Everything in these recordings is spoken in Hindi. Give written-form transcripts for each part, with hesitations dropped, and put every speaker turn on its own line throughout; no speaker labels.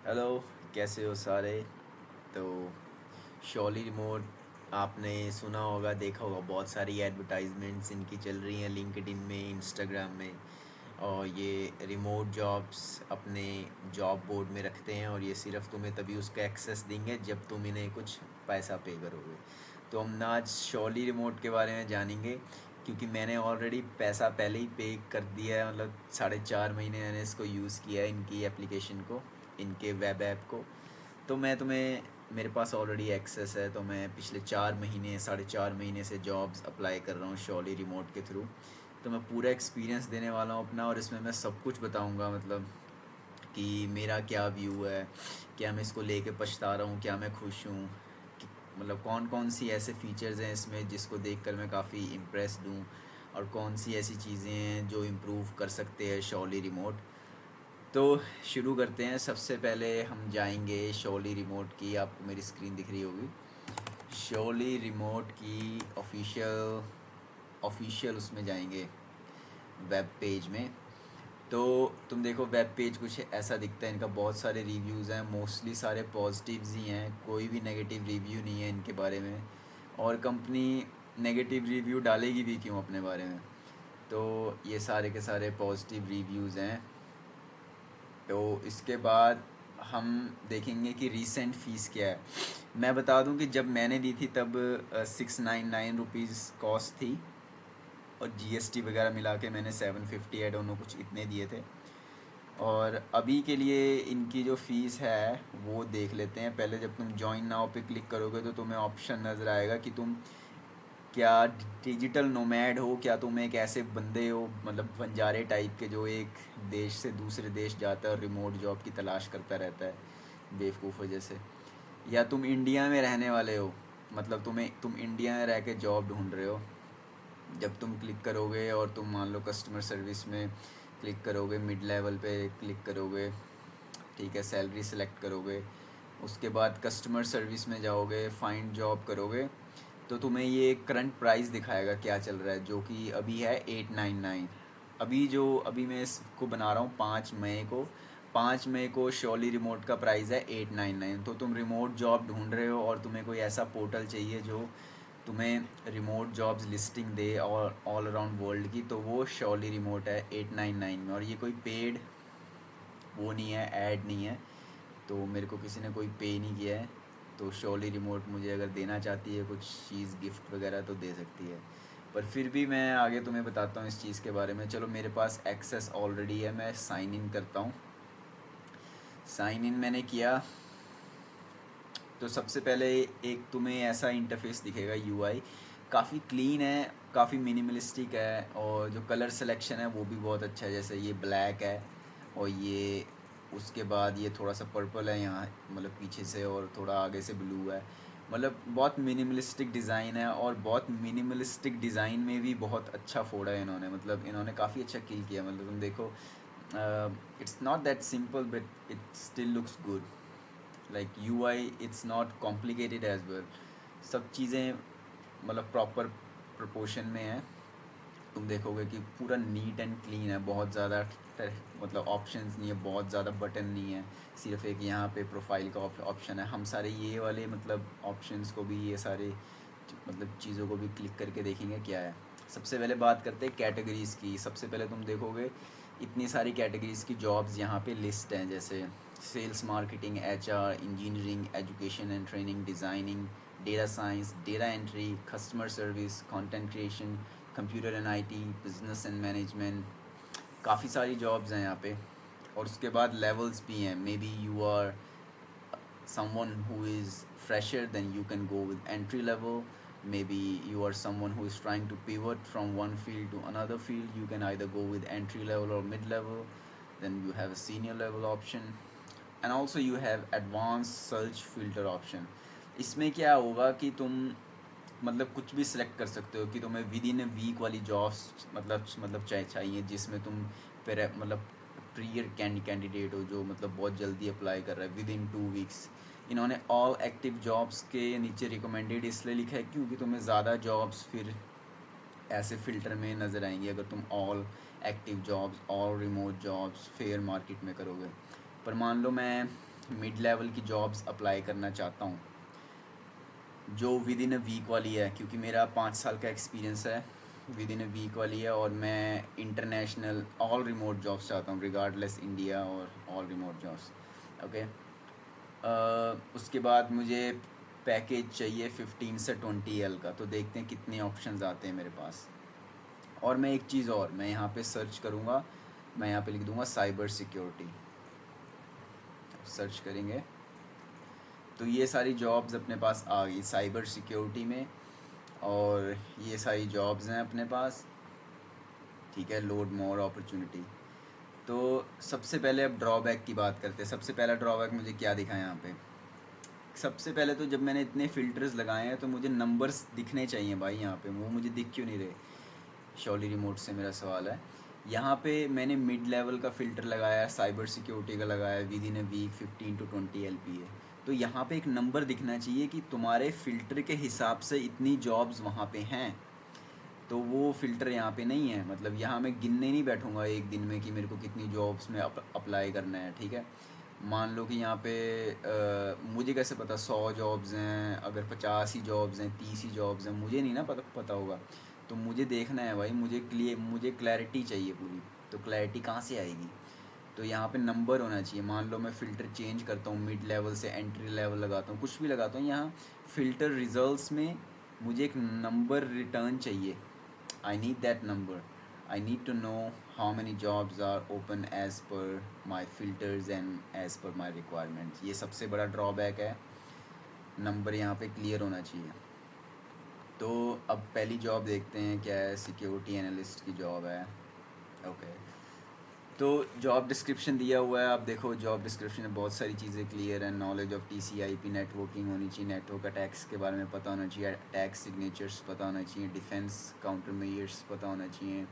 हेलो। कैसे हो सारे? तो शॉली रिमोट आपने सुना होगा, देखा होगा, बहुत सारी एडवर्टाइजमेंट्स इनकी चल रही हैं लिंक्डइन में, इंस्टाग्राम में। और ये रिमोट जॉब्स अपने जॉब बोर्ड में रखते हैं और ये सिर्फ तुम्हें तभी उसका एक्सेस देंगे जब तुम इन्हें कुछ पैसा पे करोगे। तो हम ना आज शॉली रिमोट के बारे में जानेंगे, क्योंकि मैंने ऑलरेडी पैसा पहले ही पे कर दिया है। मतलब 4.5 महीने मैंने इसको यूज़ किया है, इनकी एप्लीकेशन को, इनके वेब ऐप को। तो मैं तुम्हें, मेरे पास ऑलरेडी एक्सेस है, तो मैं पिछले 4 महीने 4.5 महीने से जॉब्स अप्लाई कर रहा हूँ शॉली रिमोट के थ्रू। तो मैं पूरा एक्सपीरियंस देने वाला हूँ अपना, और इसमें मैं सब कुछ बताऊँगा। मतलब कि मेरा क्या व्यू है, क्या मैं इसको लेके पछता रहा हूँ, क्या मैं खुश हूँ, मतलब कौन कौन सी ऐसे फीचर्स हैं इसमें जिसको देखकर मैं काफ़ी इम्प्रेस्ड हूँ, और कौन सी ऐसी चीज़ें हैं जो इम्प्रूव कर सकते हैं शॉली रिमोट। तो शुरू करते हैं। सबसे पहले हम जाएंगे शॉली रिमोट की, आपको मेरी स्क्रीन दिख रही होगी, शॉली रिमोट की ऑफिशियल ऑफिशियल उसमें जाएंगे, वेब पेज में। तो तुम देखो, वेब पेज कुछ ऐसा दिखता है। इनका बहुत सारे रिव्यूज़ हैं, मोस्टली सारे पॉजिटिव्स ही हैं, कोई भी नेगेटिव रिव्यू नहीं है इनके बारे में। और कंपनी नेगेटिव रिव्यू डालेगी भी क्यों अपने बारे में? तो ये सारे के सारे पॉजिटिव रिव्यूज़ हैं। तो इसके बाद हम देखेंगे कि रीसेंट फ़ीस क्या है। मैं बता दूं कि जब मैंने दी थी तब 699 रुपीज़ कॉस्ट थी, और जीएसटी वगैरह मिला के मैंने 750 ऐड ऑन कुछ इतने दिए थे। और अभी के लिए इनकी जो फ़ीस है वो देख लेते हैं। पहले जब तुम जॉइन नाउ पे क्लिक करोगे तो तुम्हें ऑप्शन नज़र आएगा कि तुम क्या डिजिटल नोमैड हो, क्या तुम एक ऐसे बंदे हो, मतलब बंजारे टाइप के, जो एक देश से दूसरे देश जाता है और रिमोट जॉब की तलाश करता रहता है बेवकूफ़ जैसे, या तुम इंडिया में रहने वाले हो, मतलब तुम इंडिया में रह के जॉब ढूंढ रहे हो। जब तुम क्लिक करोगे और तुम मान लो कस्टमर सर्विस में क्लिक करोगे, मिड लेवल पे क्लिक करोगे, ठीक है, सैलरी सेलेक्ट करोगे, उसके बाद कस्टमर सर्विस में जाओगे, फाइंड जॉब करोगे, तो तुम्हें ये करंट प्राइस दिखाएगा क्या चल रहा है, जो कि अभी है 899। अभी मैं इसको बना रहा हूँ 5 मई को। 5 मई को शॉली रिमोट का प्राइस है 899। तो तुम रिमोट जॉब ढूंढ रहे हो और तुम्हें कोई ऐसा पोर्टल चाहिए जो तुम्हें रिमोट जॉब्स लिस्टिंग दे और ऑल अराउंड वर्ल्ड की, तो वो शॉली रिमोट है 899 में। और ये कोई पेड वो नहीं है, ऐड नहीं है, तो मेरे को किसी ने कोई पे नहीं किया है। तो शॉली रिमोट मुझे अगर देना चाहती है कुछ चीज़ गिफ्ट वगैरह तो दे सकती है, पर फिर भी मैं आगे तुम्हें बताता हूँ इस चीज़ के बारे में। चलो, मेरे पास एक्सेस ऑलरेडी है, मैं साइन इन करता हूँ। साइन इन मैंने किया। तो सबसे पहले एक तुम्हें ऐसा इंटरफेस दिखेगा, यूआई काफ़ी क्लीन है, काफ़ी मिनिमलिस्टिक है, और जो कलर सिलेक्शन है वो भी बहुत अच्छा है। जैसे ये ब्लैक है, और ये उसके बाद ये थोड़ा सा पर्पल है यहाँ, मतलब पीछे से, और थोड़ा आगे से ब्लू है। मतलब बहुत मिनिमलिस्टिक डिज़ाइन है, और बहुत मिनिमलिस्टिक डिज़ाइन में भी बहुत अच्छा फोड़ा है इन्होंने। मतलब इन्होंने काफ़ी अच्छा किल किया। मतलब तुम देखो, it's not that simple but it still looks good. Like UI it's not complicated as well. सब चीज़ें मतलब प्रॉपर प्रोपोर्शन में है। तुम देखोगे कि पूरा नीट एंड क्लीन है, बहुत ज़्यादा मतलब ऑप्शंस नहीं है, बहुत ज़्यादा बटन नहीं है, सिर्फ एक यहाँ पे प्रोफाइल का ऑप्शन है। हम सारे ये वाले मतलब ऑप्शंस को भी, ये सारे मतलब चीज़ों को भी क्लिक करके देखेंगे क्या है। सबसे पहले बात करते हैं कैटेगरीज़ की। सबसे पहले तुम देखोगे इतनी सारी कैटेगरीज़ की जॉब्स यहाँ पे लिस्ट हैं, जैसे sales, marketing, HR, engineering, education and training, designing, data science, data entry, customer service, content creation, computer and IT, business and management. काफ़ी सारी जॉब्स हैं यहाँ पे। और उसके बाद लेवल्स भी हैं। Maybe you are someone who is fresher, then you can go with entry level. Maybe you are someone who is trying to pivot from one field to another field, you can either go with entry level or mid level. Then you have a senior level option, and also you have advanced search filter option. इसमें क्या होगा कि तुम मतलब कुछ भी सिलेक्ट कर सकते हो कि तुम्हें विद इन ए वीक वाली जॉब्स मतलब चाहिए, जिसमें तुम फिर मतलब प्रियर कैंडिडेट हो, जो मतलब बहुत जल्दी अप्लाई कर रहा है विद इन 2 वीक्स। इन्होंने ऑल एक्टिव जॉब्स के नीचे रिकमेंडेड इसलिए लिखा है क्योंकि तुम्हें ज़्यादा जॉब्स फिर ऐसे फ़िल्टर में नज़र आएंगी अगर तुम all active jobs, all remote jobs fair market में करोगे। पर मान लो मैं
मिड लेवल की जॉब्स अप्लाई करना चाहता हूँ, जो विद इन अ वीक वाली है, क्योंकि मेरा 5 साल का एक्सपीरियंस है, विद इन अ वीक वाली है, और मैं इंटरनेशनल ऑल रिमोट जॉब्स चाहता हूँ, रिगार्डलेस इंडिया और ऑल रिमोट जॉब्स। ओके। उसके बाद मुझे पैकेज चाहिए 15 से 20 L का, तो देखते हैं कितने ऑप्शंस आते हैं मेरे पास। और मैं एक चीज़ और, मैं यहाँ पे सर्च करूँगा, मैं यहाँ पे लिख दूँगा साइबर सिक्योरिटी, सर्च करेंगे तो ये सारी जॉब्स अपने पास आ गई साइबर सिक्योरिटी में, और ये सारी जॉब्स हैं अपने पास। ठीक है, लोड मोर अपॉर्चुनिटी। तो सबसे पहले अब ड्रॉबैक की बात करते हैं। सबसे पहला ड्रॉबैक मुझे क्या दिखा है यहाँ पे? सबसे पहले तो जब मैंने इतने फ़िल्टर्स लगाए हैं तो मुझे नंबर्स दिखने चाहिए भाई यहाँ पे, वो मुझे दिख क्यों नहीं रहे? शॉली रिमोट से मेरा सवाल है। यहाँ पे मैंने मिड लेवल का फ़िल्टर लगाया है, साइबर सिक्योरिटी का लगाया है, within a week 15 to 20 LPA। तो यहाँ पे एक नंबर दिखना चाहिए कि तुम्हारे फ़िल्टर के हिसाब से इतनी जॉब्स वहाँ पे हैं। तो वो फ़िल्टर यहाँ पे नहीं है, मतलब यहाँ मैं गिनने नहीं बैठूँगा एक दिन में कि मेरे को कितनी जॉब्स में अप्लाई करना है। ठीक है, मान लो कि यहाँ पे मुझे कैसे पता 100 जॉब्स हैं, अगर 50 ही जॉब्स हैं, 30 ही जॉब्स हैं, मुझे नहीं ना पता होगा। तो मुझे देखना है भाई, मुझे क्लैरिटी चाहिए पूरी। तो क्लैरिटी कहाँ से आएगी? तो यहाँ पे नंबर होना चाहिए। मान लो मैं फ़िल्टर चेंज करता हूँ, मिड लेवल से एंट्री लेवल लगाता हूँ, कुछ भी लगाता हूँ, यहाँ फ़िल्टर रिजल्ट्स में मुझे एक नंबर रिटर्न चाहिए। I need that number. I need to know how many jobs are open as per my filters and as per my requirements. ये सबसे बड़ा ड्रॉबैक है, नंबर यहाँ पे क्लियर होना चाहिए। तो अब पहली जॉब देखते हैं क्या है, सिक्योरिटी एनालिस्ट की जॉब है। ओके, तो जॉब डिस्क्रिप्शन दिया हुआ है, आप देखो जॉब डिस्क्रिप्शन में बहुत सारी चीज़ें क्लियर है। नॉलेज ऑफ TCP/IP नेटवर्किंग होनी चाहिए, नेटवर्क अटैक्स के बारे में पता होना चाहिए, अटैक सिग्नेचर्स पता होना चाहिए, डिफेंस काउंटर मेजर्स पता होना चाहिए,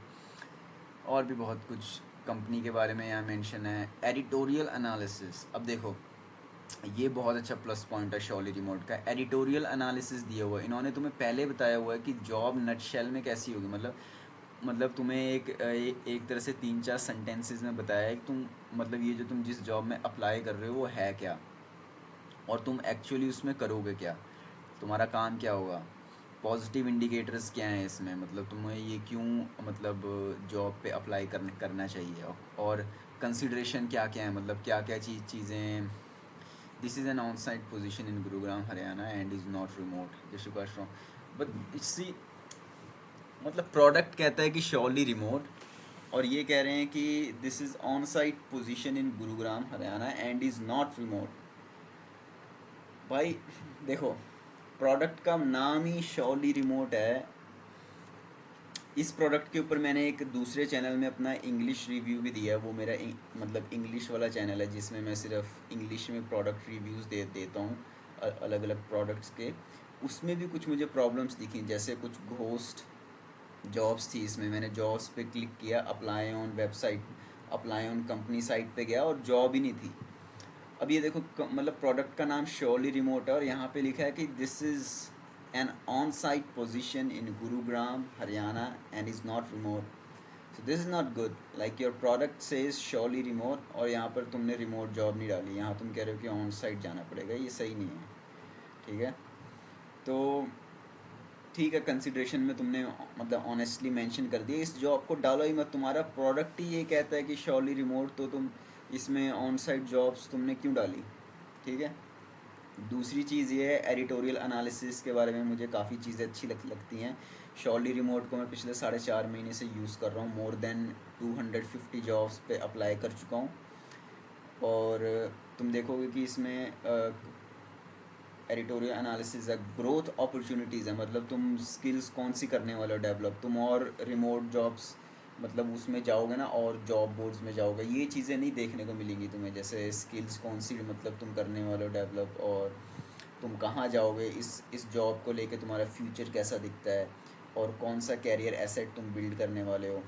और भी बहुत कुछ कंपनी के बारे में यहाँ मेंशन है। एडिटोरियल एनालिसिस, अब देखो ये बहुत अच्छा प्लस पॉइंट है शॉली रिमोट का। एडिटोरियल एनालिसिस दिया हुआ है, इन्होंने तुम्हें पहले बताया हुआ है कि जॉब नटशेल में कैसी होगी। मतलब तुम्हें एक तरह से 3-4 सेंटेंसेस में बताया है कि तुम, मतलब ये जो तुम जिस जॉब में अप्लाई कर रहे हो वो है क्या, और तुम एक्चुअली उसमें करोगे क्या, तुम्हारा काम क्या होगा, पॉजिटिव इंडिकेटर्स क्या हैं इसमें, मतलब तुम्हें ये क्यों, मतलब जॉब पे अप्लाई करना चाहिए, और कंसिडरेशन क्या क्या है, मतलब क्या क्या चीज़ें। This is an on site position in Gurugram Haryana and is not remote, just question. But it's, मतलब प्रोडक्ट कहता है कि श्योरली रिमोट, और ये कह रहे हैं कि this is on site position in Gurugram Haryana and is not remote. भाई देखो, प्रोडक्ट का नाम ही श्योरली रिमोट है। इस प्रोडक्ट के ऊपर मैंने एक दूसरे चैनल में अपना इंग्लिश रिव्यू भी दिया है, वो मेरा मतलब इंग्लिश वाला चैनल है जिसमें मैं सिर्फ इंग्लिश में प्रोडक्ट रिव्यूज़ देता हूँ अलग अलग प्रोडक्ट्स के। उसमें भी कुछ मुझे प्रॉब्लम्स दिखी, जैसे कुछ घोस्ट जॉब्स थी। इसमें मैंने जॉब्स पे क्लिक किया, apply on website, apply on company site पे गया और जॉब ही नहीं थी। अब ये देखो मतलब प्रोडक्ट का नाम श्योरली रिमोट है, और यहाँ पे लिखा है कि this is an on site position in Gurugram Haryana and is not remote. So this is not good, like your product says surely remote और यहाँ पर तुमने रिमोट जॉब नहीं डाली, यहाँ तुम कह रहे हो कि ऑन साइट जाना पड़ेगा, ये सही नहीं है। ठीक है, तो ठीक है, कंसिड्रेशन में तुमने मतलब ऑनेस्टली मेंशन कर दिया, इस जॉब को डालो ही मत, तुम्हारा प्रोडक्ट ही ये कहता है कि श्योरली रिमोट, तो तुम इसमें ऑन साइट जॉब्स तुमने क्यों डाली? ठीक है। दूसरी चीज़ ये है, एडिटोरियल एनालिसिस के बारे में मुझे काफ़ी चीज़ें अच्छी लगती हैं। श्योरली रिमोट को मैं पिछले 4.5 महीने से यूज़ कर रहा हूँ, मोर देन 250 जॉब्स पे अप्लाई कर चुका हूँ, और तुम देखोगे कि इसमें एडिटोरियल एनालिसिस है, ग्रोथ अपॉर्चुनिटीज़ है, मतलब तुम स्किल्स कौन सी करने वाले हो डेवलप, तुम और रिमोट जॉब्स मतलब उसमें जाओगे ना, और जॉब बोर्ड्स में जाओगे, ये चीज़ें नहीं देखने को मिलेंगी तुम्हें, जैसे स्किल्स कौन सी मतलब तुम करने वाले हो डेवलप, और तुम कहाँ जाओगे, इस जॉब को लेके तुम्हारा फ्यूचर कैसा दिखता है, और कौन सा कैरियर एसेट तुम बिल्ड करने वाले हो।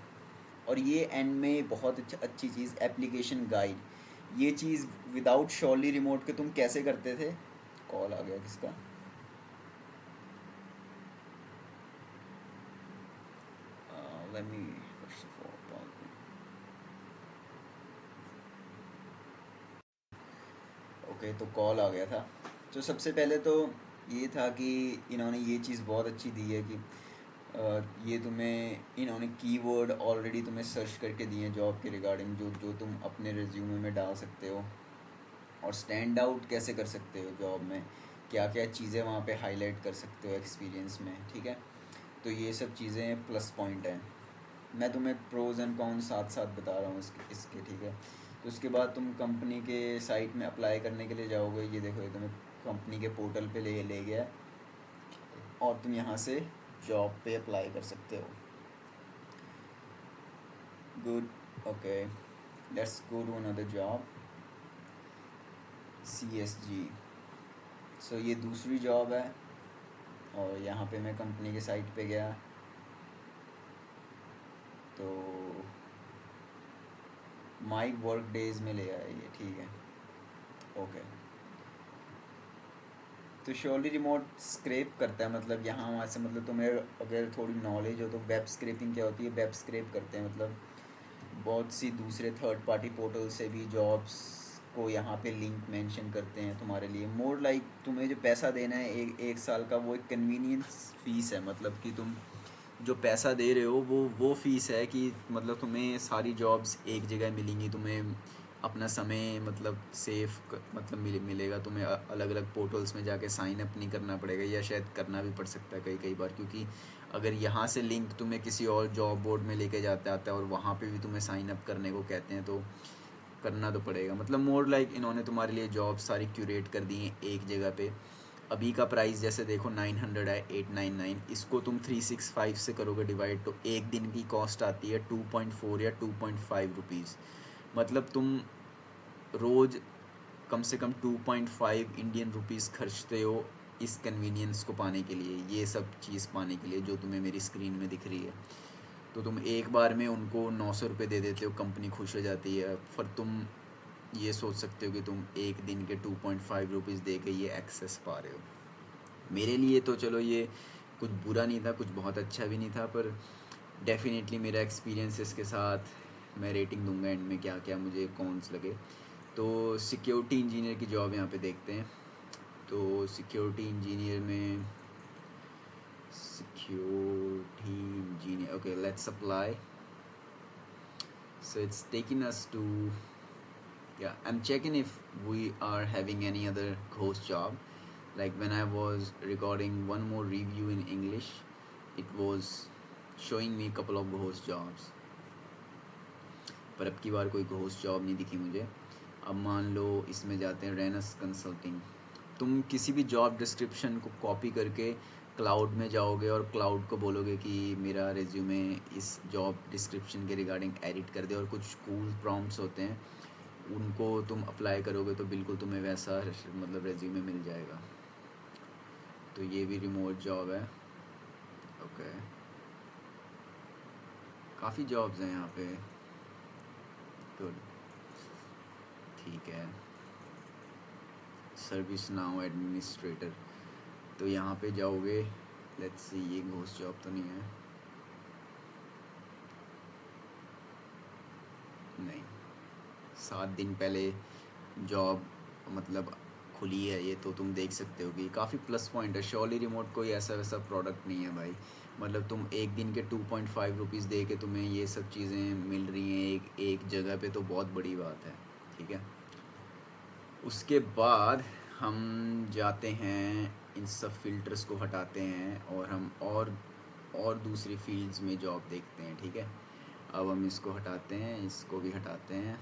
और ये एंड में बहुत अच्छी चीज़, एप्लीकेशन गाइड, ये चीज़ विदाउट श्योरली रिमोट के तुम कैसे करते थे? कॉल आ गया किसका? Let me first of all, okay, तो कॉल आ गया था। तो सबसे पहले तो ये था कि इन्होंने ये चीज़ बहुत अच्छी दी है कि ये तुम्हें इन्होंने कीवर्ड ऑलरेडी तुम्हें सर्च करके दिए हैं जॉब के रिगार्डिंग, जो जो तुम अपने रिज्यूमे में डाल सकते हो, और स्टैंड आउट कैसे कर सकते हो जॉब में, क्या क्या चीज़ें वहाँ पे हाईलाइट कर सकते हो एक्सपीरियंस में, ठीक है। तो ये सब चीज़ें प्लस पॉइंट हैं। मैं तुम्हें प्रोज एंड कॉन साथ साथ बता रहा हूँ इसके, ठीक है। तो उसके बाद तुम कंपनी के साइट में अप्लाई करने के लिए जाओगे। ये देखो, ये तुम्हें कंपनी के पोर्टल पे ले गया है, और तुम यहाँ से जॉब पे अप्लाई कर सकते हो। Good, okay, let's go to another job, CSG। So ये दूसरी जॉब है, और यहाँ पे मैं कंपनी के साइट पे गया तो माई वर्क डेज में ले आया ये, ठीक है, ओके। तो श्योरली रिमोट स्क्रैप करता है, मतलब यहाँ वहाँ से, मतलब तुम्हें अगर थोड़ी नॉलेज हो तो वेब स्क्रैपिंग क्या होती है, वेब स्क्रैप करते हैं, मतलब बहुत सी दूसरे थर्ड पार्टी पोर्टल से भी जॉब्स को यहाँ पे लिंक मेंशन करते हैं तुम्हारे लिए। मोर लाइक तुम्हें जो पैसा देना है एक साल का, वो एक कन्वीनियंस फीस है, मतलब कि तुम जो पैसा दे रहे हो वो फीस है कि मतलब तुम्हें सारी जॉब्स एक जगह मिलेंगी, तुम्हें अपना समय मतलब सेफ मतलब मिलेगा, तुम्हें अलग अलग पोर्टल्स में जाके साइन अप नहीं करना पड़ेगा, या शायद करना भी पड़ सकता है कई बार, क्योंकि अगर यहाँ से लिंक तुम्हें किसी और जॉब बोर्ड में लेके जाता है और वहाँ पे भी तुम्हें साइन अप करने को कहते हैं, तो करना तो पड़ेगा। मतलब मोर लाइक इन्होंने तुम्हारे लिए जॉब सारी क्यूरेट कर दी हैं एक जगह पे। अभी का प्राइस जैसे देखो 900 है, 899, इसको तुम 365 से करोगे डिवाइड, तो एक दिन की कॉस्ट आती है 2.4 या 2.5 रुपीज़। मतलब तुम रोज़ कम से कम 2.5 इंडियन रुपीज़ खर्चते हो इस कन्वीनियंस को पाने के लिए, ये सब चीज़ पाने के लिए जो तुम्हें मेरी स्क्रीन में दिख रही है। तो तुम एक बार में उनको 900 रुपये दे देते हो, कंपनी खुश हो जाती है। फिर तुम ये सोच सकते हो कि तुम एक दिन के 2.5 रुपीज़ दे के ये एक्सेस पा रहे हो। मेरे लिए तो चलो ये कुछ बुरा नहीं था, कुछ बहुत अच्छा भी नहीं था, पर डेफिनेटली मेरा एक्सपीरियंस इसके साथ मैं रेटिंग दूंगा एंड में क्या क्या मुझे कॉन्स लगे। तो सिक्योरिटी इंजीनियर की जॉब यहाँ पे देखते हैं। तो सिक्योरिटी इंजीनियर में security engineer, okay, let's apply. So it's taking us to, yeah, I'm checking if we are having any other ghost job. Like when I was recording one more review in English, it was showing me a couple of ghost jobs, पर अब की बार कोई घोस्ट जॉब नहीं दिखी मुझे। अब मान लो इसमें जाते हैं, रेनस कंसल्टिंग। तुम किसी भी जॉब डिस्क्रिप्शन को कॉपी करके क्लाउड में जाओगे और क्लाउड को बोलोगे कि मेरा रिज्यूमे इस जॉब डिस्क्रिप्शन के रिगार्डिंग एडिट कर दे, और कुछ कूल प्रॉम्प्ट्स होते हैं उनको तुम अप्लाई करोगे तो बिल्कुल तुम्हें वैसा मतलब रिज्यूमे मिल जाएगा। तो ये भी रिमोट जॉब है, ओके। काफ़ी जॉब्स हैं यहाँ पे, गुड, ठीक है। सर्विस नाउ एडमिनिस्ट्रेटर, तो यहाँ पे जाओगे, लेट्स सी, ये घोस्ट जॉब तो नहीं है, नहीं, 7 दिन पहले जॉब मतलब खुली है ये, तो तुम देख सकते हो कि काफ़ी प्लस पॉइंट है। श्योरली रिमोट कोई ऐसा वैसा प्रोडक्ट नहीं है भाई, मतलब तुम एक दिन के 2.5 रुपीज़ दे के तुम्हें ये सब चीज़ें मिल रही हैं एक जगह पे, तो बहुत बड़ी बात है, ठीक है। उसके बाद हम जाते हैं, इन सब फिल्टर्स को हटाते हैं और हम और दूसरी फील्ड्स में जॉब देखते हैं, ठीक है। अब हम इसको हटाते हैं, इसको भी हटाते हैं।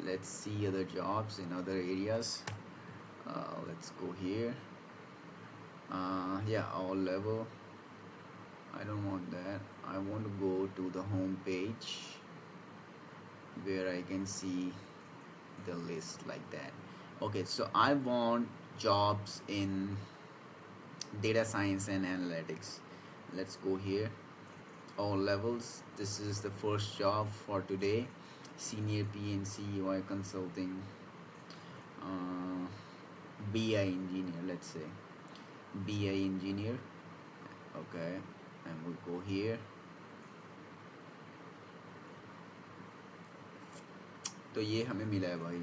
Let's see other jobs in other areas. Let's go here, या all level, I don't want that. I want to go to the home page where I can see the list like that. Okay, so I want jobs in data science and analytics. Let's go here, all levels. This is the first job for today, senior PNC UI consulting, BI engineer, let's say BI engineer, okay, and we'll go here. तो ये हमें मिला है भाई,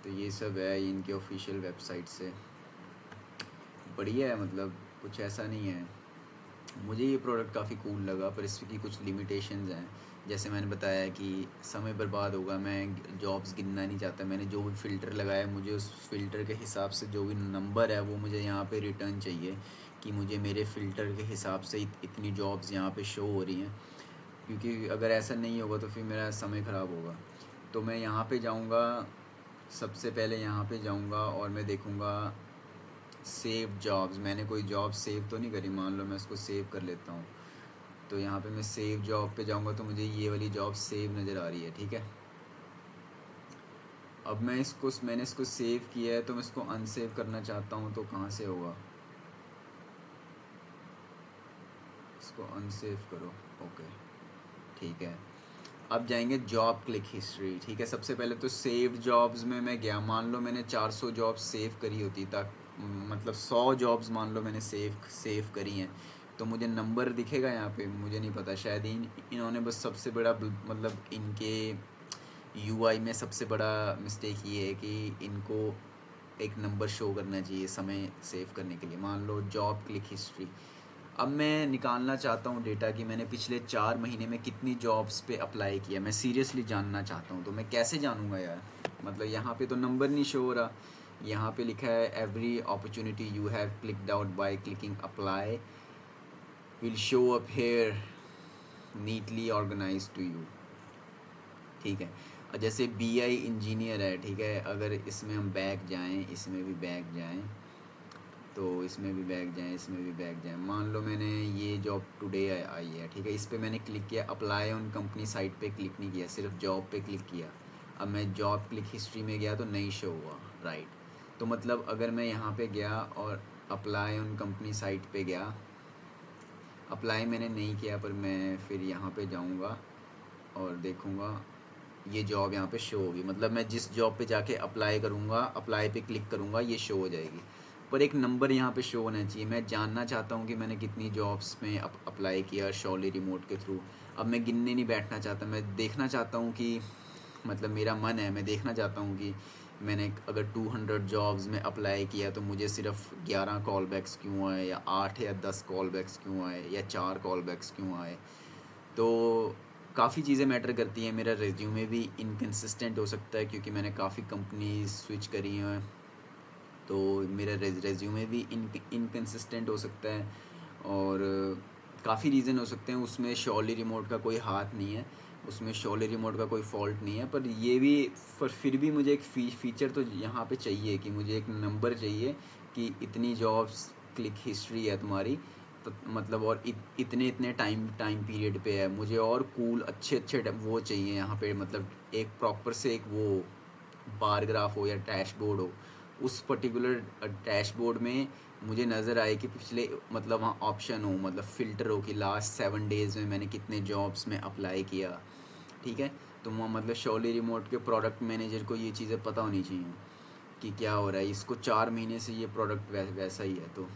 तो ये सब है इनके ऑफिशियल वेबसाइट से। बढ़िया है, मतलब कुछ ऐसा नहीं है। मुझे ये प्रोडक्ट काफ़ी कूल लगा, पर इसकी कुछ लिमिटेशंस हैं। जैसे मैंने बताया कि समय बर्बाद होगा, मैं जॉब्स गिनना नहीं चाहता। मैंने जो भी फ़िल्टर लगाया, मुझे उस फ़िल्टर के हिसाब से जो भी नंबर है वो मुझे यहाँ पे रिटर्न चाहिए, कि मुझे मेरे फ़िल्टर के हिसाब से इतनी जॉब्स यहाँ पे शो हो रही हैं। क्योंकि अगर ऐसा नहीं होगा तो फिर मेरा समय ख़राब होगा। तो मैं यहाँ पे जाऊँगा, सबसे पहले यहाँ पे जाऊँगा और मैं देखूँगा सेव जॉब्स। मैंने कोई जॉब सेव तो नहीं करी, मान लो मैं इसको सेव कर लेता हूँ। तो यहाँ पे मैं सेव जॉब पे जाऊँगा तो मुझे ये वाली जॉब सेव नज़र आ रही है, ठीक है। अब मैंने इसको सेव किया है, तो मैं इसको अनसेव करना चाहता हूँ, तो कहाँ से होगा? इसको अनसेव करो, ओके, ठीक है। अब जाएंगे जॉब क्लिक हिस्ट्री, ठीक है। सबसे पहले तो सेव जॉब्स में मैं गया। मान लो मैंने 400 जॉब्स सेव करी होती, तक मतलब 100 जॉब्स मान लो मैंने सेव करी हैं, तो मुझे नंबर दिखेगा यहाँ पे? मुझे नहीं पता। शायद इन्होंने बस सबसे बड़ा मतलब इनके यूआई में सबसे बड़ा मिस्टेक ये है कि इनको एक नंबर शो करना चाहिए समय सेव करने के लिए। मान लो जॉब क्लिक हिस्ट्री। अब मैं निकालना चाहता हूँ डेटा कि मैंने पिछले 4 महीने में कितनी जॉब्स पे अप्लाई किया। मैं सीरियसली जानना चाहता हूँ, तो मैं कैसे जानूँगा यार? मतलब यहाँ पे तो नंबर नहीं शो हो रहा। यहाँ पे लिखा है every opportunity you have clicked out by clicking apply will show up here neatly organize to you, ठीक है। और जैसे बीआई इंजीनियर है, ठीक है, अगर इसमें हम बैक जाएं, इसमें भी बैक जाएं, तो इसमें भी बैक जाएं, इसमें भी बैक जाएं। मान लो मैंने ये जॉब टुडे आई है, ठीक है, इस पर मैंने क्लिक किया। अप्लाई ऑन कंपनी साइट पे क्लिक नहीं किया, सिर्फ जॉब पे क्लिक किया। अब मैं जॉब क्लिक हिस्ट्री में गया तो नहीं शो हुआ, राइट। तो मतलब अगर मैं यहाँ पे गया और अप्लाई ऑन कंपनी साइट पे गया, अप्लाई मैंने नहीं किया, पर मैं फिर यहाँ पे जाऊँगा और देखूँगा ये जॉब यहाँ पे शो होगी। मतलब मैं जिस जॉब पे जाके अप्लाई करूँगा, अप्लाई पे क्लिक करूँगा, ये शो हो जाएगी। पर एक नंबर यहाँ पे शो होना चाहिए। मैं जानना चाहता हूँ कि मैंने कितनी जॉब्स में अप्लाई किया शॉली रिमोट के थ्रू। अब मैं गिनने नहीं बैठना चाहता, मैं देखना चाहता हूँ कि मतलब मेरा मन है, मैं देखना चाहता हूँ कि मैंने अगर 200 जॉब्स में अप्लाई किया तो मुझे सिर्फ 11 कॉल बैक्स क्यों आए, या 8 या 10 कॉल बैक्स क्यों आए, या 4 कॉल बैक्स क्यों आए। तो काफ़ी चीज़ें मैटर करती हैं। मेरा रेज्यूमे भी इनकंसिस्टेंट हो सकता है, क्योंकि मैंने काफ़ी कंपनी स्विच करी हैं, तो मेरा रेज्यूमे भी इनकंसिस्टेंट हो सकता है। और काफ़ी रीज़न हो सकते हैं। उसमें शॉली रिमोट का कोई हाथ नहीं है, उसमें शॉली रिमोट का कोई फॉल्ट नहीं है। पर ये भी, पर फिर भी मुझे एक फ़ीचर तो यहाँ पे चाहिए, कि मुझे एक नंबर चाहिए कि इतनी जॉब्स क्लिक हिस्ट्री है तुम्हारी, तो मतलब और इतने इतने टाइम पीरियड पे है। मुझे और कूल अच्छे वो चाहिए यहाँ पे, मतलब एक प्रॉपर से एक वो बार ग्राफ हो या डैशबोर्ड हो। उस पर्टिकुलर डैशबोर्ड में मुझे नज़र आए कि पिछले, मतलब वहाँ ऑप्शन हो, मतलब फ़िल्टर हो कि लास्ट 7 डेज़ में मैंने कितने जॉब्स में अप्लाई किया, ठीक है। तो वहाँ मतलब शॉली रिमोट के प्रोडक्ट मैनेजर को ये चीज़ें पता होनी चाहिए कि क्या हो रहा है। इसको 4 महीने से ये प्रोडक्ट वैसा ही है। तो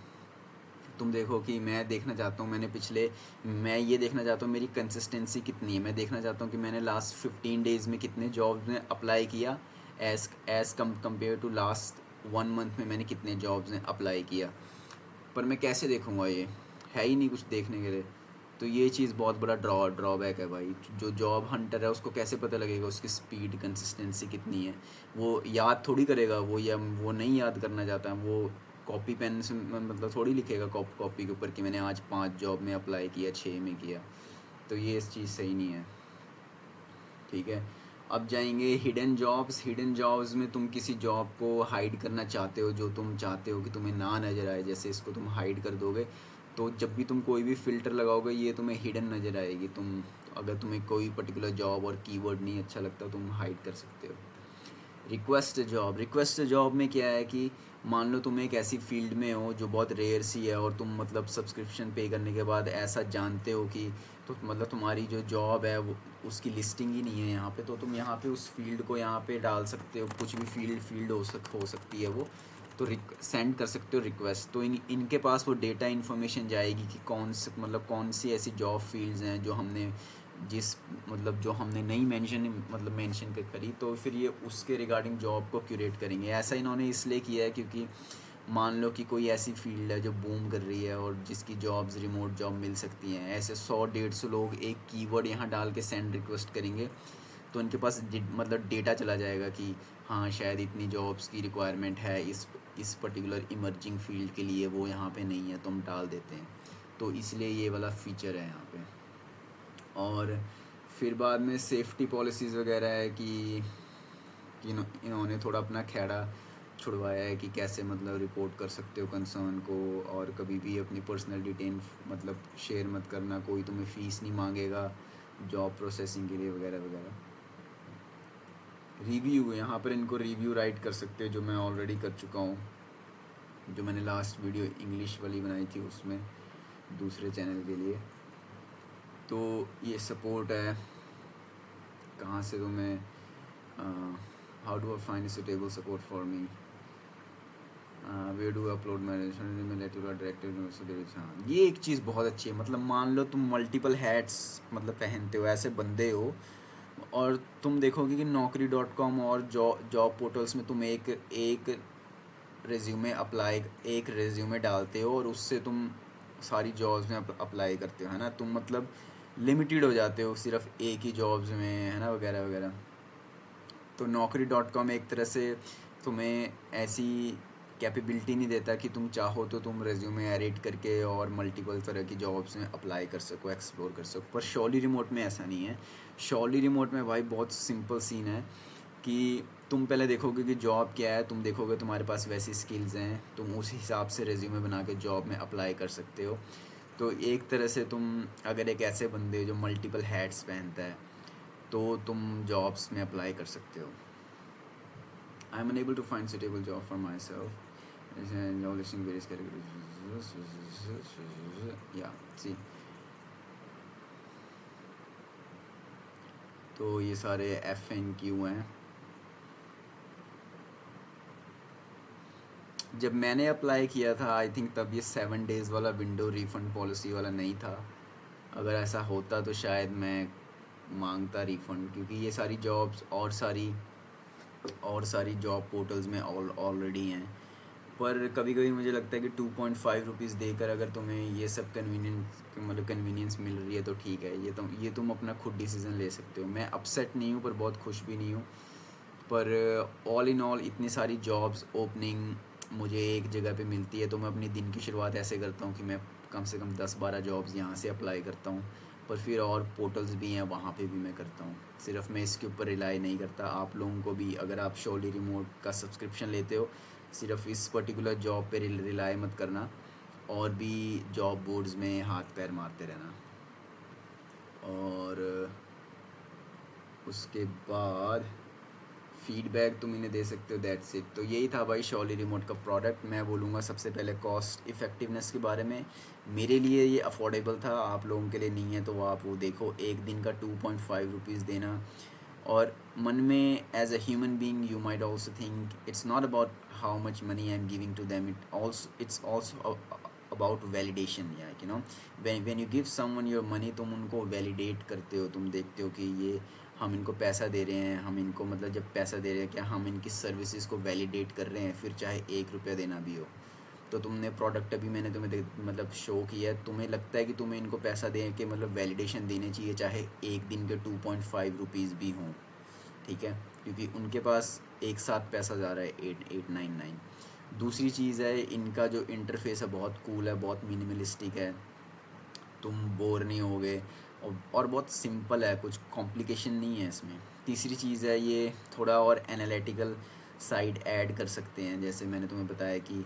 तुम देखो कि मैं देखना चाहता हूँ, मैं ये देखना चाहता हूँ मेरी कंसिस्टेंसी कितनी है। मैं देखना चाहता हूँ कि मैंने लास्ट 15 डेज़ में कितने जॉब्स में अप्लाई किया, as compare to last 1 month में मैंने कितने जॉब्स में अप्लाई किया। पर मैं कैसे देखूँगा? ये है ही नहीं कुछ देखने के लिए। तो ये चीज़ बहुत बड़ा ड्रॉबैक है भाई। जो जॉब हंटर है उसको कैसे पता लगेगा उसकी स्पीड कंसिस्टेंसी कितनी है? वो याद थोड़ी करेगा वो, या वो नहीं याद करना चाहता है। वो कॉपी पेन से मतलब थोड़ी लिखेगा कॉपी के ऊपर कि मैंने आज 5 जॉब में अप्लाई किया, 6 में किया। तो ये इस चीज़ सही नहीं है, ठीक है। अब जाएंगे हिडन जॉब्स। हिडन जॉब्स में तुम किसी जॉब को हाइड करना चाहते हो, जो तुम चाहते हो कि तुम्हें ना नज़र आए। जैसे इसको तुम हाइड कर दोगे, तो जब भी तुम कोई भी फ़िल्टर लगाओगे ये तुम्हें हिडन नज़र आएगी। तुम अगर तुम्हें कोई पर्टिकुलर जॉब और कीवर्ड नहीं अच्छा लगता, तुम हाइड कर सकते हो। रिक्वेस्ट जॉब में क्या है कि मान लो तुम एक ऐसी फील्ड में हो जो बहुत रेयर सी है, और तुम मतलब सब्सक्रिप्शन पे करने के बाद ऐसा जानते हो कि, तो मतलब तुम्हारी जो जॉब है वो उसकी लिस्टिंग ही नहीं है यहाँ पे, तो तुम यहाँ पे उस फील्ड को यहाँ पे डाल सकते हो। कुछ भी फील्ड हो सकती है वो, तो सेंड कर सकते हो रिक्वेस्ट। तो इनके पास वो डेटा इन्फॉर्मेशन जाएगी कि कौन सी ऐसी जॉब फील्ड्स हैं जो हमने जिस मतलब जो हमने नई मेंशन करी, तो फिर ये उसके रिगार्डिंग जॉब को क्यूरेट करेंगे। ऐसा इन्होंने इसलिए किया है क्योंकि मान लो कि कोई ऐसी फील्ड है जो बूम कर रही है और जिसकी जॉब्स रिमोट जॉब मिल सकती हैं, ऐसे 100-150 लोग एक कीवर्ड यहाँ डाल के सेंड रिक्वेस्ट करेंगे, तो उनके पास मतलब डेटा चला जाएगा कि हाँ शायद इतनी जॉब्स की रिक्वायरमेंट है इस पर्टिकुलर इमर्जिंग फील्ड के लिए, वो यहाँ पे नहीं है तो हम डाल देते हैं। तो इसलिए ये वाला फीचर है यहाँ पे। और फिर बाद में सेफ्टी पॉलिसीज़ वगैरह है कि इन्होंने थोड़ा अपना खैड़ा छुड़वाया है कि कैसे मतलब रिपोर्ट कर सकते हो कंसर्न को, और कभी भी अपनी पर्सनल डिटेल मतलब शेयर मत करना, कोई तुम्हें फ़ीस नहीं मांगेगा जॉब प्रोसेसिंग के लिए वगैरह वगैरह। रिव्यू, यहाँ पर इनको रिव्यू राइट कर सकते हो, जो मैं ऑलरेडी कर चुका हूँ, जो मैंने लास्ट वीडियो इंग्लिश वाली बनाई थी उसमें दूसरे चैनल के लिए। तो ये सपोर्ट है, कहाँ से तुम्हें how do I find suitable support for me, way do upload direct. हाँ, ये एक चीज़ बहुत अच्छी है, मतलब मान लो तुम मल्टीपल हैट्स मतलब पहनते हो, ऐसे बंदे हो, और तुम देखोगे कि Naukri.com और जॉब पोर्टल्स में तुम एक रेज्यूमे डालते हो और उससे तुम सारी जॉब्स में अप्लाई करते हो, है ना। तुम मतलब लिमिटेड हो जाते हो सिर्फ एक ही जॉब्स में, है ना, वगैरह वगैरह। तो Naukri.com एक तरह से तुम्हें ऐसी कैपेबिलिटी नहीं देता कि तुम चाहो तो तुम रेज्यूमे एडिट करके और मल्टीपल तरह की जॉब्स में अप्लाई कर सको, एक्सप्लोर कर सको। पर शॉली रिमोट में ऐसा नहीं है। शॉली रिमोट में भाई बहुत सिंपल सीन है कि तुम पहले देखोगे कि जॉब क्या है, तुम देखोगे तुम्हारे पास वैसी स्किल्स हैं, तुम उस हिसाब से रेज्यूमे बना के जॉब में अप्लाई कर सकते हो। तो एक तरह से तुम अगर एक ऐसे बंदे जो मल्टीपल हैट्स पहनता है, तो तुम जॉब्स में अप्लाई कर सकते हो। I am unable to find suitable job for myself, या सी। तो ये सारे FNQ हैं। जब मैंने अप्लाई किया था आई थिंक तब ये 7 डेज़ वाला विंडो रिफ़ंड पॉलिसी वाला नहीं था। अगर ऐसा होता तो शायद मैं मांगता रिफ़ंड, क्योंकि ये सारी जॉब्स और सारी जॉब पोर्टल्स में ऑलरेडी हैं। पर कभी कभी मुझे लगता है कि 2.5 रुपीज़ देकर अगर तुम्हें ये सब कन्वीनियंस मिल रही है तो ठीक है, ये तुम अपना खुद डिसीज़न ले सकते हो। मैं अपसेट नहीं हूँ पर बहुत खुश भी नहीं हूँ। पर ऑल इन ऑल इतनी सारी जॉब्स ओपनिंग मुझे एक जगह पे मिलती है, तो मैं अपनी दिन की शुरुआत ऐसे करता हूँ कि मैं कम से कम 10-12 जॉब्स यहाँ से अप्लाई करता हूँ। पर फिर और पोर्टल्स भी हैं, वहाँ पे भी मैं करता हूँ। सिर्फ मैं इसके ऊपर रिलाई नहीं करता। आप लोगों को भी, अगर आप शॉली रिमोट का सब्सक्रिप्शन लेते हो, सिर्फ इस पर्टिकुलर जॉब पे रिलाई मत करना, और भी जॉब बोर्ड्स में हाथ पैर मारते रहना। और उसके बाद फीडबैक तुम इन्हें दे सकते हो, दैट्स इट। तो यही था भाई शॉली रिमोट का प्रोडक्ट। मैं बोलूँगा सबसे पहले कॉस्ट इफ़ेक्टिवनेस के बारे में। मेरे लिए ये अफोर्डेबल था, आप लोगों के लिए नहीं है तो आप वो देखो। एक दिन का 2.5 रुपीज़ देना, और मन में as a human being you might also think it's not about how much money I am giving to them, it's also about validation, yeah you know when you give someone your money, तुम उनको वैलिडेट करते हो। तुम देखते हो कि ये हम इनको पैसा दे रहे हैं, हम इनको मतलब जब पैसा दे रहे हैं क्या हम इनकी सर्विसेज को वैलिडेट कर रहे हैं, फिर चाहे 1 रुपया देना भी हो। तो तुमने प्रोडक्ट अभी मैंने तुम्हें मतलब शो किया है, तुम्हें लगता है कि तुम्हें इनको पैसा दे के मतलब वैलिडेशन देने चाहिए, चाहे एक दिन के 2.5 रुपीज़ भी हों, ठीक है, क्योंकि उनके पास एक साथ पैसा जा रहा है 8899। दूसरी चीज़ है, इनका जो इंटरफेस है बहुत कूल है, बहुत मिनिमलिस्टिक है, तुम बोर नहीं होगे, और बहुत सिंपल है, कुछ कॉम्प्लिकेशन नहीं है इसमें। तीसरी चीज़ है, ये थोड़ा और एनालिटिकल साइड ऐड कर सकते हैं। जैसे मैंने तुम्हें बताया कि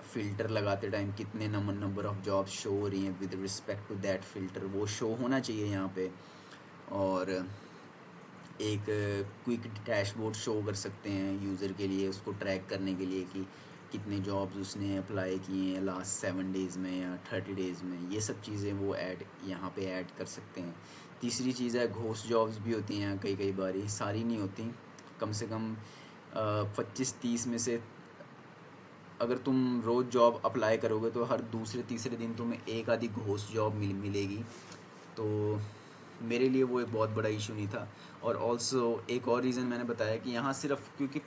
फ़िल्टर लगाते टाइम कितने नंबर ऑफ़ जॉब्स शो हो रही हैं with respect to that filter, वो शो होना चाहिए यहाँ पे। और एक क्विक डैशबोर्ड शो कर सकते हैं यूज़र के लिए, उसको ट्रैक करने के लिए कि कितने जॉब्स उसने अप्लाई किए हैं लास्ट 7 डेज़ में या 30 डेज़ में। ये सब चीज़ें वो यहाँ पे ऐड कर सकते हैं। तीसरी चीज़ है, घोस्ट जॉब्स भी होती हैं कई बारी, सारी नहीं होती, कम से कम 25-30 में से अगर तुम रोज़ जॉब अप्लाई करोगे तो हर दूसरे तीसरे दिन तुम्हें एक आधी घोस्ट जॉब मिलेगी। तो मेरे लिए वो एक बहुत बड़ा इशू नहीं था। और ऑल्सो एक और रीज़न मैंने बताया कि यहाँ सिर्फ क्योंकि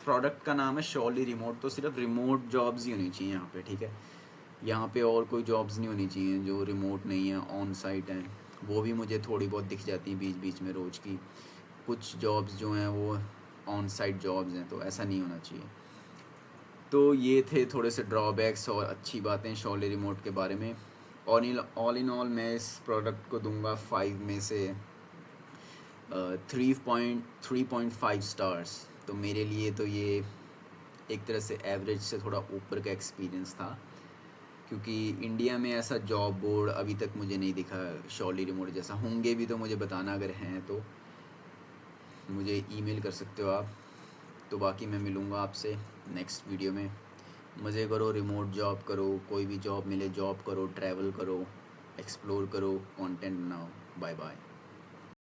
प्रोडक्ट का नाम है श्योरली रिमोट, तो सिर्फ रिमोट जॉब्स ही होनी चाहिए यहाँ पे, ठीक है। यहाँ पे और कोई जॉब्स नहीं होनी चाहिए जो रिमोट नहीं है, ऑन साइट हैं। वो भी मुझे थोड़ी बहुत दिख जाती हैं बीच बीच में रोज़ की। कुछ जॉब्स जो हैं वो ऑन साइट जॉब्स हैं, तो ऐसा नहीं होना चाहिए। तो ये थे थोड़े से ड्रॉबैक्स और अच्छी बातें श्योरली रिमोट के बारे में। ऑल इन ऑल मैं इस प्रोडक्ट को दूंगा 5 में से 3.5 स्टार्स। तो मेरे लिए तो ये एक तरह से एवरेज से थोड़ा ऊपर का एक्सपीरियंस था, क्योंकि इंडिया में ऐसा जॉब बोर्ड अभी तक मुझे नहीं दिखा श्योरली रिमोट जैसा। होंगे भी तो मुझे बताना, अगर हैं तो मुझे ईमेल कर सकते हो आप। तो बाकी मैं मिलूँगा आपसे नेक्स्ट वीडियो में। मज़े करो, रिमोट जॉब करो, कोई भी जॉब मिले जॉब करो, ट्रैवल करो, एक्सप्लोर करो, कंटेंट बनाओ। Bye bye.